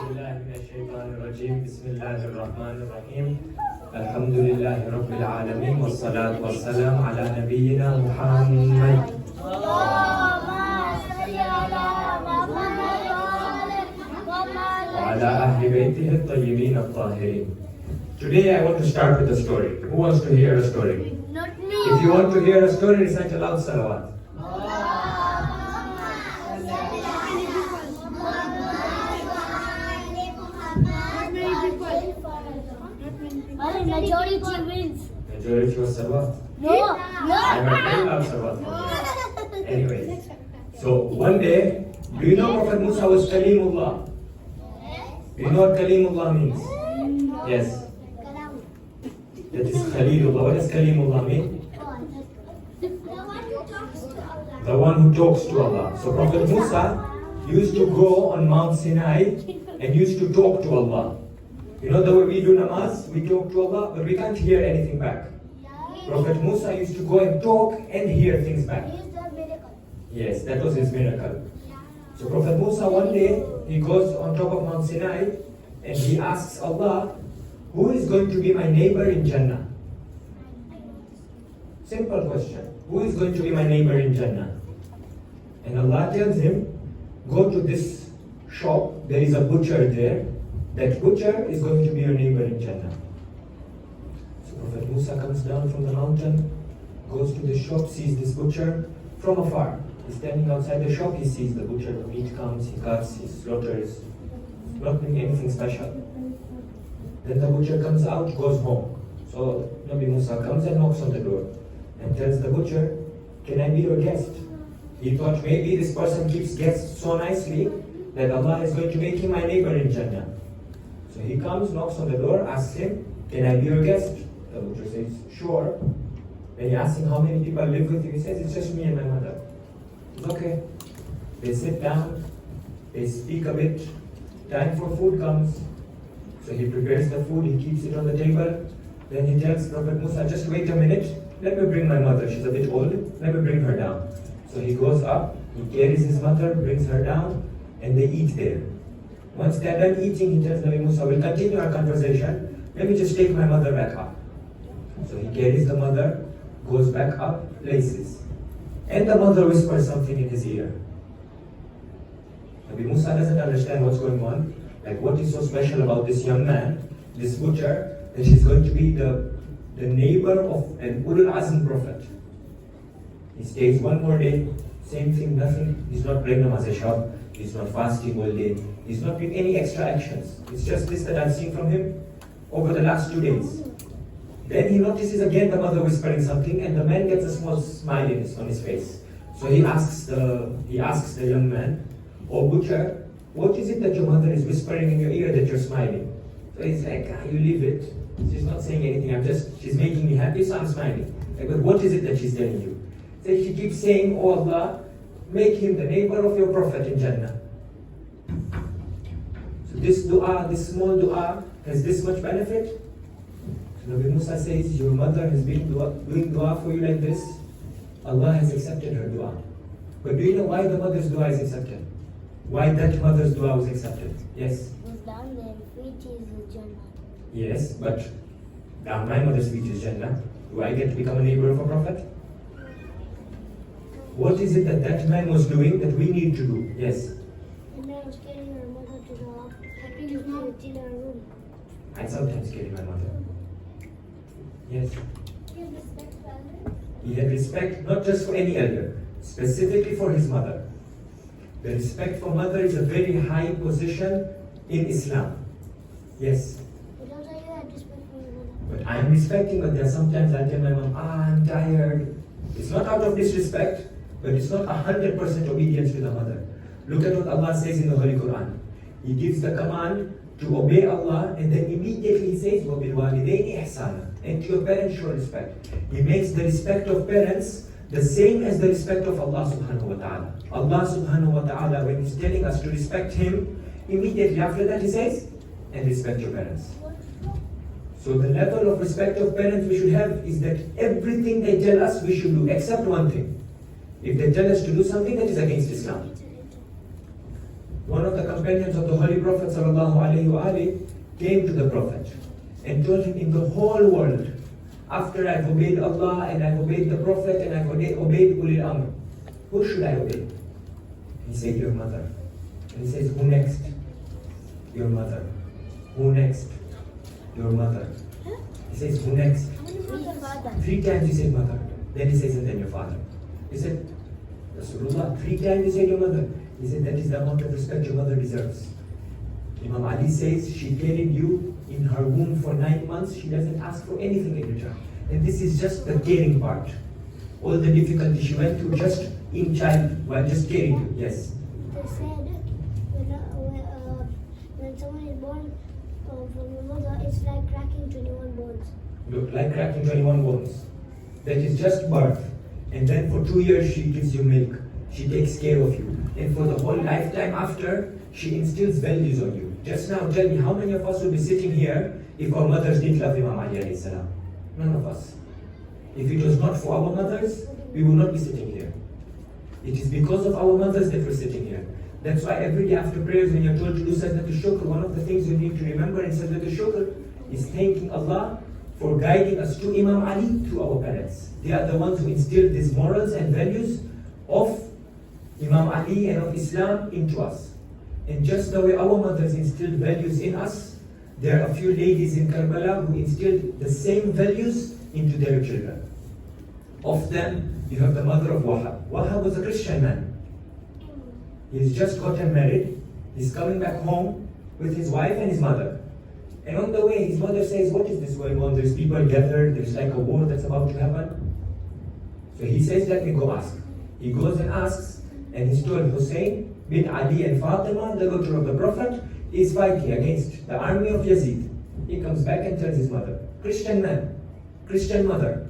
بالله من الشيطان الرجيم بسم الله الرحمن الرحيم الحمد لله رب العالمين والصلاة والسلام على نبينا محمد وعلى أهل بيته الطيبين الطاهرين. Today I want to start with a story. Who wants to hear a story? Not me. If you want to hear a story, recite aloud salawat. Majority wins. Majority was salawat. No. I am very loud salawat. Anyway, so one day, do you know Prophet Musa was Kalimullah? Do you know what Kalimullah means? Yes. That is Khalilullah. What does Kalimullah mean? The one who talks to Allah. So Prophet Musa used to go on Mount Sinai and used to talk to Allah. You know the way we do namaz, we talk to Allah, but we can't hear anything back. Prophet Musa used to go and talk and hear things back. Yes, that was his miracle. So Prophet Musa one day, he goes on top of Mount Sinai and he asks Allah, who is going to be my neighbor in Jannah? Simple question. Who is going to be my neighbor in Jannah? And Allah tells him, go to this shop, there is a butcher there. That butcher is going to be your neighbor in Jannah. So Prophet Musa comes down from the mountain, goes to the shop, sees this butcher from afar. He's standing outside the shop, he sees the butcher, the meat comes, he cuts, he slaughters, not doing anything special. Then the butcher comes out, goes home. So Nabi Musa comes and knocks on the door and tells the butcher, can I be your guest? He thought maybe this person keeps guests so nicely that Allah is going to make him my neighbor in Jannah. So he comes, knocks on the door, asks him, can I be your guest? The butcher says, sure. Then he asks him, how many people live with you? He says, it's just me and my mother. It's okay. They sit down, they speak a bit, time for food comes. So he prepares the food, he keeps it on the table. Then he tells Prophet Musa, just wait a minute, let me bring my mother. She's a bit old, let me bring her down. So he goes up, he carries his mother, brings her down, and they eat there. Once they're done eating, he tells Nabi Musa, we'll continue our conversation. Let me just take my mother back up. So he carries the mother, goes back up, places. And the mother whispers something in his ear. Nabi Musa doesn't understand what's going on. Like what is so special about this young man, this butcher, that he's going to be the neighbor of an Ulul Azm prophet. He stays one more day, same thing, nothing. He's not praying namaz shab. He's not fasting all day. He's not doing any extra actions. It's just this that I've seen from him over the last 2 days. Then he notices again the mother whispering something, and the man gets a small smile on his face. So he asks the young man, "Oh butcher, what is it that your mother is whispering in your ear that you're smiling?" So he's like, "You leave it. She's not saying anything. She's making me happy, so I'm smiling." Like, but what is it that she's telling you? So she keeps saying, "Oh Allah, make him the neighbor of your prophet in Jannah." So this dua, this small dua, has this much benefit. So Nabi Musa says, your mother has been doing dua for you like this. Allah has accepted her dua. But do you know why the mother's dua is accepted? Why that mother's dua was accepted? Yes? Was down there, which is Jannah. Yes, but down my mother's feet is Jannah. Do I get to become a neighbor of a prophet? What is it that that man was doing that we need to do? Yes? And I was carrying her mother to the in her room. I sometimes carry my mother. Yes? He had respect not just for any elder, specifically for his mother. The respect for mother is a very high position in Islam. Yes? But also you had respect for your mother. But I am respecting, but there are sometimes I tell my mom, I'm tired. It's not out of disrespect, but it's not 100% obedience to the mother. Look at what Allah says in the Holy Quran. He gives the command to obey Allah, and then immediately he says, وَبِالْوَالِدَيْنِ إِحْسَانًا, and to your parents show respect. He makes the respect of parents the same as the respect of Allah subhanahu wa ta'ala. Allah subhanahu wa ta'ala, when He's telling us to respect Him, immediately after that He says, and respect your parents. So the level of respect of parents we should have is that everything they tell us we should do, except one thing. If they tell us to do something that is against Islam. One of the companions of the Holy Prophet ﷺ came to the Prophet and told him, in the whole world, after I've obeyed Allah and I've obeyed the Prophet and I've obeyed Ulil Amr, who should I obey? He said, your mother. And he says, who next? Your mother. Who next? Your mother. He says, who next? Father. 3 times he said mother. Then he says, and then your father. He said, Rasulullah, 3 times he said your mother. He said, that is the amount of respect your mother deserves. Imam Ali says, she carried you in her womb for 9 months. She doesn't ask for anything in return. And this is just the caring part. All the difficulty she went through just in child while just carrying you. Yes. They said when someone is born from your mother, it's like cracking 21 bones. Look, like cracking 21 bones. That is just birth. And then for 2 years she gives you milk. She takes care of you. And for the whole lifetime after, she instills values on you. Just now, tell me, how many of us will be sitting here if our mothers didn't love Imam Ali alayhi salam? None of us. If it was not for our mothers, we would not be sitting here. It is because of our mothers that we're sitting here. That's why every day after prayers, when you're told to do Sajdatul Shukr, one of the things you need to remember in Sajdatul Shukr is thanking Allah for guiding us to Imam Ali through our parents. They are the ones who instilled these morals and values of Imam Ali and of Islam into us. And just the way our mothers instilled values in us, there are a few ladies in Karbala who instilled the same values into their children. Of them, you have the mother of Wahab. Wahab was a Christian man. He's just gotten married. He's coming back home with his wife and his mother. And on the way, his mother says, what is this going on? There's people gathered, there's like a war that's about to happen. So he says, let me go ask. He goes and asks, and he's told Hussein bin Ali and Fatima, the daughter of the Prophet, is fighting against the army of Yazid. He comes back and tells his mother, Christian man, Christian mother.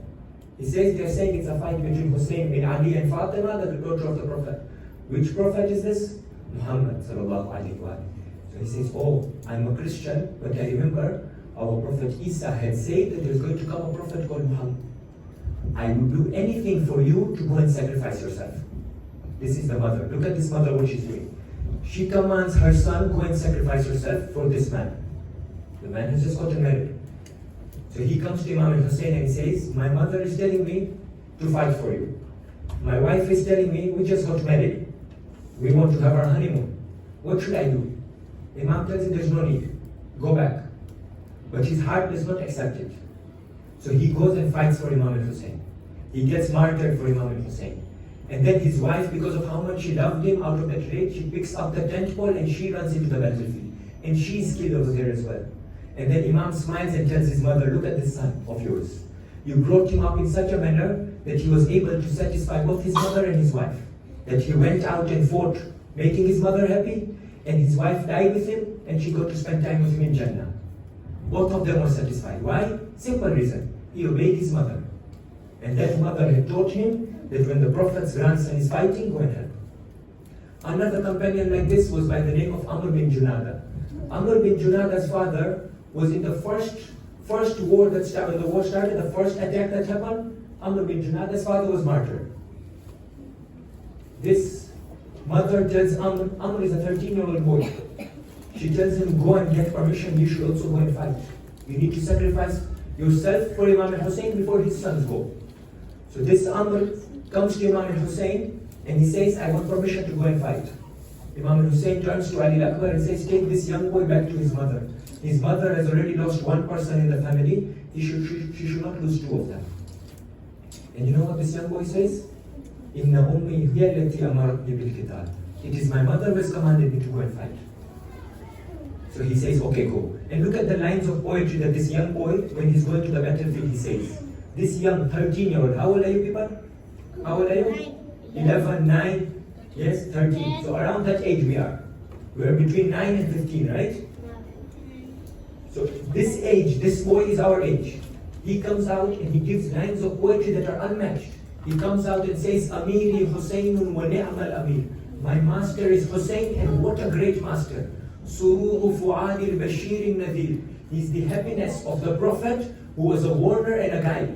He says they're saying it's a fight between Hussein bin Ali and Fatima, the daughter of the Prophet. Which Prophet is this? Muhammad sallallahu alaihi wa. So he says, oh, I'm a Christian, but I remember our Prophet Isa had said that there's going to come a Prophet called Muhammad. I will do anything for you to go and sacrifice yourself. This is the mother. Look at this mother, what she's doing. She commands her son, go and sacrifice yourself for this man. The man has just gotten married. So he comes to Imam al-Hussein and he says, my mother is telling me to fight for you. My wife is telling me, we just got married. We want to have our honeymoon. What should I do? Imam tells him there's no need. Go back. But his heart does not accept it. So he goes and fights for Imam al-Hussein. He gets martyred for Imam al-Hussein. And then his wife, because of how much she loved him, out of that rage, she picks up the tent pole and she runs into the battlefield. And she's killed over there as well. And then Imam smiles and tells his mother, look at this son of yours. You brought him up in such a manner that he was able to satisfy both his mother and his wife. That he went out and fought, making his mother happy, and his wife died with him, and she got to spend time with him in Jannah. Both of them were satisfied. Why? Simple reason. He obeyed his mother. And that mother had taught him that when the Prophet's grandson is fighting, go and help. Another companion like this was by the name of Amr bin Junada. Amr bin Junada's father was in the first war that started, when the war started, the first attack that happened, Amr bin Junada's father was martyred. This mother tells Amr is a 13-year-old boy. She tells him, go and get permission, you should also go and fight. You need to sacrifice yourself for Imam al-Hussein before his sons go. So this Amr comes to Imam al-Hussein and he says, I want permission to go and fight. Imam al-Hussein turns to Ali al-Akbar and says, take this young boy back to his mother. His mother has already lost one person in the family. She should not lose 2 of them. And you know what this young boy says? Inna ummi hiya allati amaratni bil qital. It is my mother who has commanded me to go and fight. So he says, okay, go. And look at the lines of poetry that this young boy, when he's going to the battlefield, he says. This young 13-year-old, how old are you people? How old are you? 11, 9, yes, 13. So around that age we are. We are between 9 and 15, right? So this age, this boy is our age. He comes out and he gives lines of poetry that are unmatched. He comes out and says, Amiri Husaynun wa ni'mal amir. My master is Hussein, and what a great master. Sururu fu'adil bashirin nadir. He's the happiness of the Prophet who was a warner and a guide.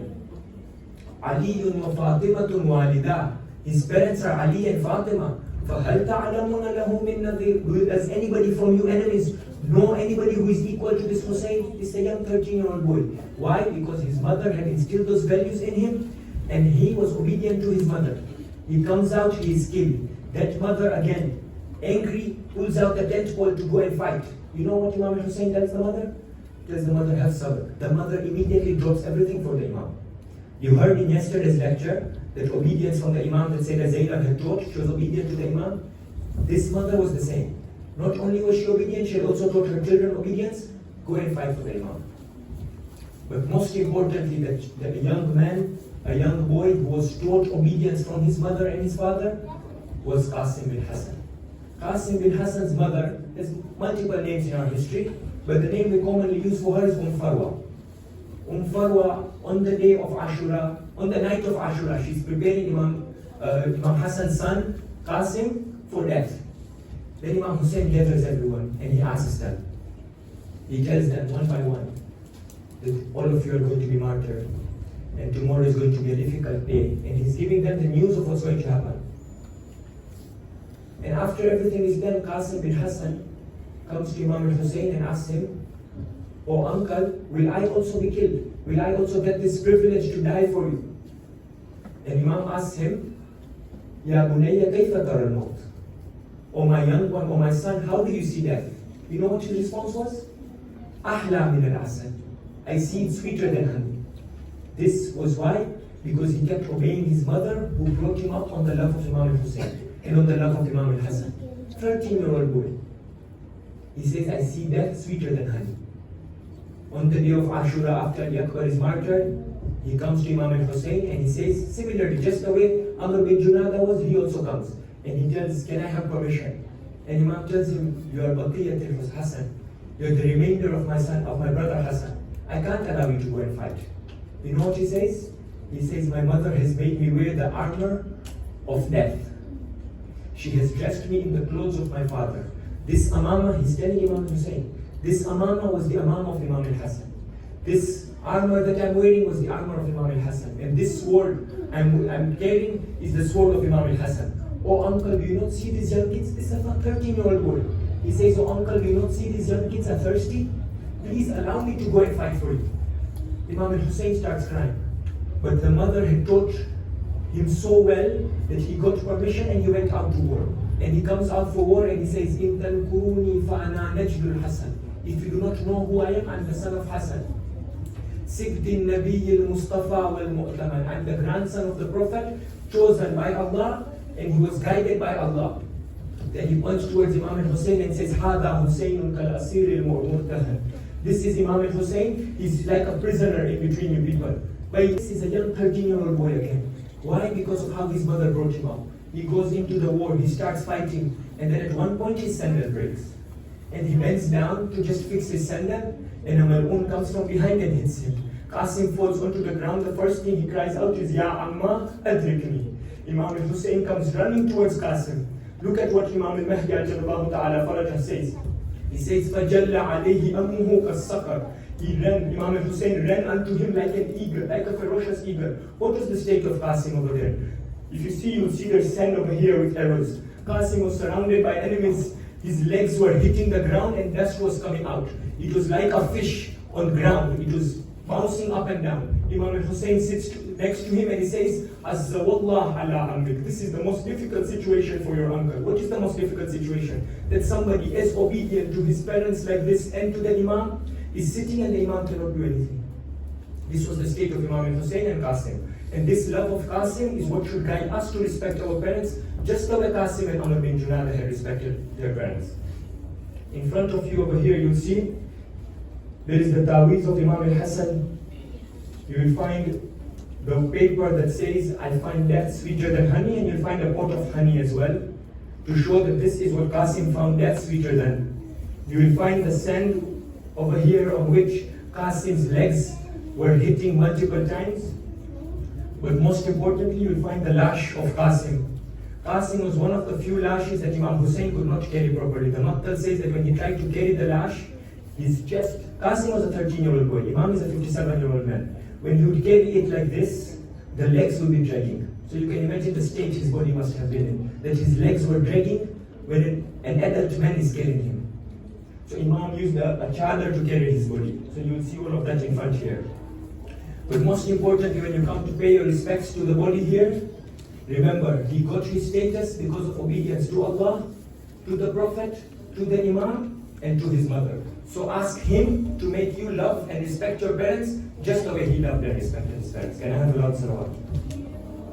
Aliyun wa Fatimatun walida. His parents are Ali and Fatima. فَهَلْ تَعْلَمُونَ لَهُ مِنْ نَظِيرٍ? Does anybody from you enemies know anybody who is equal to this Hussein? It's a young 13-year-old boy. Why? Because his mother had instilled those values in him, and he was obedient to his mother. He comes out, he is killed. That mother again, angry, pulls out the tent pole to go and fight. You know what Imam Hussein tells the mother? Tells the mother, have sabr. The mother immediately drops everything for the Imam. You heard in yesterday's lecture that obedience from the Imam that Sayyidah Zainab had taught, she was obedient to the Imam. This mother was the same. Not only was she obedient, she had also taught her children obedience. Go and fight for the Imam. But most importantly, that a young man, a young boy who was taught obedience from his mother and his father was Qasim bin Hassan. Qasim bin Hassan's mother has multiple names in our history, but the name we commonly use for her is Farwa. Farwa, on the day of Ashura, on the night of Ashura, she's preparing Imam Hassan's son, Qasim, for death. Then Imam Hussein gathers everyone and he asks them. He tells them one by one that all of you are going to be martyred and tomorrow is going to be a difficult day. And he's giving them the news of what's going to happen. And after everything is done, Qasim bin Hassan comes to Imam Hussein and asks him, "Oh uncle, will I also be killed? Will I also get this privilege to die for you?" And Imam asks him, "Ya bunayya kayfa tara al-maut?" "Oh my young one, oh my son, how do you see death?" You know what his response was? "Ahla min al-asad." I see it sweeter than honey. This was why? Because he kept obeying his mother who brought him up on the love of Imam Hussein and on the love of Imam al-Hassan. 13-year-old boy. He says, I see death sweeter than honey. On the day of Ashura, after Ali Akbar is martyred, he comes to Imam al-Hussein and he says, similarly, just the way Amr bin Junada was, he also comes. And he tells, can I have permission? And Imam tells him, you are Baqiyat al-Hassan. You are the remainder of my son, of my brother Hassan. I can't allow you to go and fight. You know what he says? He says, my mother has made me wear the armor of death. She has dressed me in the clothes of my father. This amama, he's telling Imam Hussein, this amama was the amama of Imam al-Hassan. This armor that I'm wearing was the armor of Imam al-Hassan. And this sword I'm carrying is the sword of Imam al-Hassan. Oh uncle, do you not see these young kids? This is a 13-year-old boy. He says, oh uncle, do you not see these young kids are thirsty? Please allow me to go and fight for you. Imam al-Hussein starts crying. But the mother had taught him so well that he got permission and he went out to war. And he comes out for war and he says, إِن تَنْكُرُونِي فَأَنَا نَجْلُ الْحَسَنِ. If you do not know who I am, I'm the son of Hassan. سِبْتِ النَّبِيِّ الْمُصْطَفَى وَالْمُؤْتَمَنِ. I'm the grandson of the Prophet, chosen by Allah, and he was guided by Allah. Then he points towards Imam al-Hussein and says, هَذَا حُسَيْنٌ كَالْأَسِيرِ الْمُؤْتَمَنِ. This is Imam al-Hussein. He's like a prisoner in between you people. But this is a young 13-year-old boy again. Why? Because of how his mother brought him up. He goes into the war, he starts fighting, and then at one point his sandal breaks. And he bends down to just fix his sandal, and a mal'oon comes from behind and hits him. Qasim falls onto the ground. The first thing he cries out is, Ya Amma, adrikni. Imam al-Hussein comes running towards Qasim. Look at what Imam al-Mahdi ta'ala says. He says, فَجَلَّ عَلَيْهِ أَمُّهُ كَالصَّقَرِ. He ran, Imam al-Hussein ran unto him like an eagle, like a ferocious eagle. What was the state of Qasim over there? If you see, you'll see there's sand over here with arrows. Qasim was surrounded by enemies. His legs were hitting the ground and dust was coming out. It was like a fish on ground. It was bouncing up and down. Imam al-Hussein sits next to him and he says, Azza wallah ala ammik. This is the most difficult situation for your uncle. What is the most difficult situation? That somebody is obedient to his parents like this and to the Imam is sitting and the Imam cannot do anything. This was the state of Imam al-Hussein and Qasim. And this love of Qasim is what should guide us to respect our parents, just the way Qasim and Amr bin Junada had respected their parents. In front of you over here, you'll see there is the Taweez of Imam al-Hassan. You will find the paper that says, I find death sweeter than honey, and you'll find a pot of honey as well, to show that this is what Qasim found death sweeter than. You will find the sand over here on which Qasim's legs were hitting multiple times. But most importantly, you'll find the lash of Qasim. Qasim was one of the few lashes that Imam Hussein could not carry properly. The Maqtal says that when he tried to carry the lash, his chest, Qasim was a 13-year-old boy, Imam is a 57-year-old man. When he would carry it like this, the legs would be dragging. So you can imagine the state his body must have been in. that his legs were dragging when an adult man is carrying him. So Imam used a chadar to carry his body. So you will see all of that in front here. But most importantly, when you come to pay your respects to the body here, remember, he got his status because of obedience to Allah, to the Prophet, to the Imam, and to his mother. So ask him to make you love and respect your parents just the way he loved and respected his parents. Can I have a loud salawat?